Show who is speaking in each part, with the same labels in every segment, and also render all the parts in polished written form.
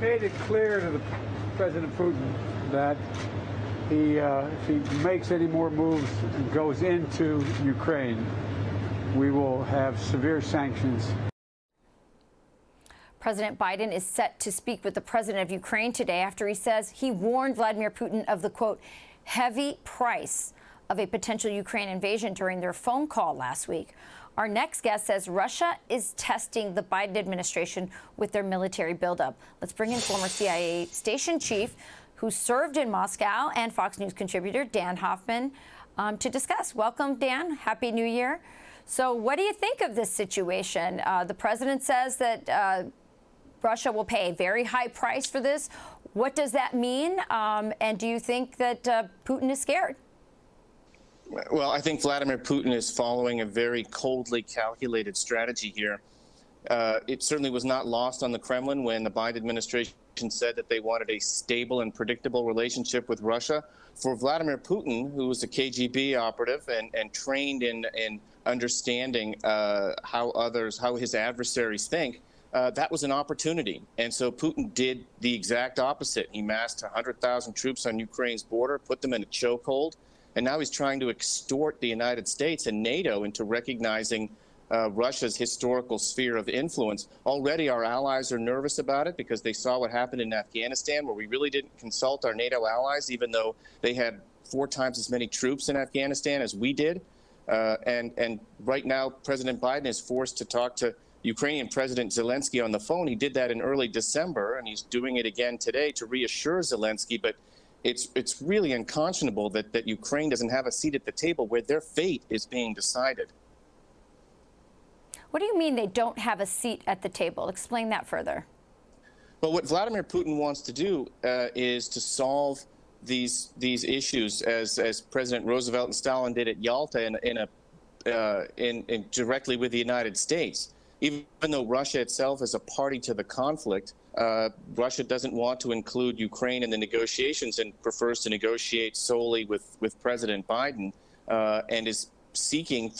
Speaker 1: made it clear to President Putin that if he makes any more moves and goes into Ukraine, we will have severe sanctions.
Speaker 2: President Biden is set to speak with the president of Ukraine today after he says he warned Vladimir Putin of the, quote, heavy price of a potential Ukraine invasion during their phone call last week. Our next guest says Russia is testing the Biden administration with their military buildup. Let's bring in former CIA station chief who served in Moscow and Fox News contributor Dan Hoffman to discuss. Welcome, Dan. Happy New Year. So what do you think of this situation? The president says that Russia will pay a very high price for this. What does that mean? And do you think that Putin is scared?
Speaker 3: Well, I think Vladimir Putin is following a very coldly calculated strategy here. It certainly was not lost on the Kremlin when the Biden administration said that they wanted a stable and predictable relationship with Russia. For Vladimir Putin, who was a KGB operative and trained in understanding how his adversaries think, that was an opportunity. And so Putin did the exact opposite. He massed 100,000 troops on Ukraine's border, put them in a chokehold. And now he's trying to extort the United States and NATO into recognizing Russia's historical sphere of influence. Already our allies are nervous about it because they saw what happened in Afghanistan, where we really didn't consult our NATO allies, even though they had 4 times as many troops in Afghanistan as we did. And right now, President Biden is forced to talk to Ukrainian President Zelensky on the phone. He did that in early December, and he's doing it again today to reassure Zelensky. But it's really unconscionable that Ukraine doesn't have a seat at the table where their fate is being decided.
Speaker 2: What do you mean they don't have a seat at the table? Explain that further.
Speaker 3: Well, what Vladimir Putin wants to do is to solve these issues as President Roosevelt and Stalin did at Yalta in directly with the United States. Even though Russia itself is a party to the conflict, Russia doesn't want to include Ukraine in the negotiations and prefers to negotiate solely with President Biden, and is seeking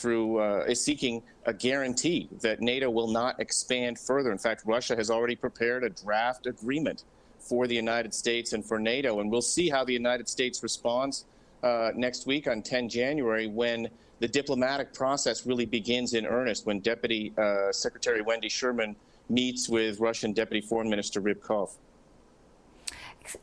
Speaker 3: a guarantee that NATO will not expand further. In fact, Russia has already prepared a draft agreement for the United States and for NATO, and we'll see how the United States responds next week on 10 January when the diplomatic process really begins in earnest, when Deputy Secretary Wendy Sherman meets with Russian Deputy Foreign Minister Rybkov.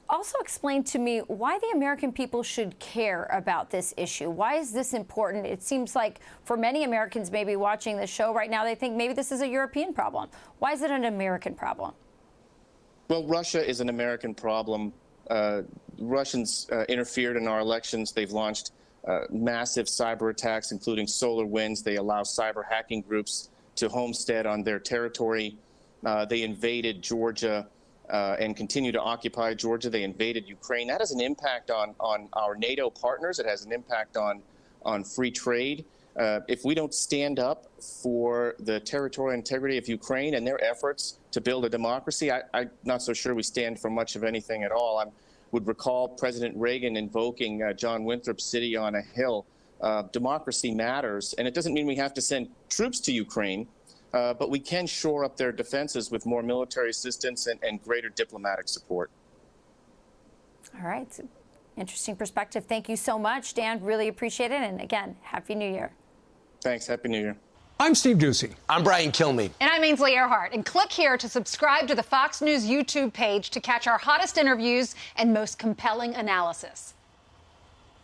Speaker 2: Also explain to me why the American people should care about this issue. Why is this important? It seems like for many Americans maybe watching the show right now, they think maybe this is a European problem. Why is it an American problem?
Speaker 3: Well, Russia is an American problem. Russians interfered in our elections. They've launched massive cyber attacks, including SolarWinds. They allow cyber hacking groups to homestead on their territory. They invaded Georgia and continue to occupy Georgia. They invaded Ukraine. That has an impact on our NATO partners. It has an impact on free trade. If we don't stand up for the territorial integrity of Ukraine and their efforts to build a democracy, I'm not so sure we stand for much of anything at all. I would recall President Reagan invoking John Winthrop's City on a Hill. Democracy matters, and it doesn't mean we have to send troops to Ukraine, but we can shore up their defenses with more military assistance and greater diplomatic support.
Speaker 2: All right. Interesting perspective. Thank you so much, Dan. Really appreciate it. And again, Happy New Year.
Speaker 3: Thanks. Happy New Year.
Speaker 4: I'm Steve Ducey.
Speaker 5: I'm Brian Kilmeade.
Speaker 6: And I'm Ainsley Earhart. And click here to subscribe to the Fox News YouTube page to catch our hottest interviews and most compelling analysis.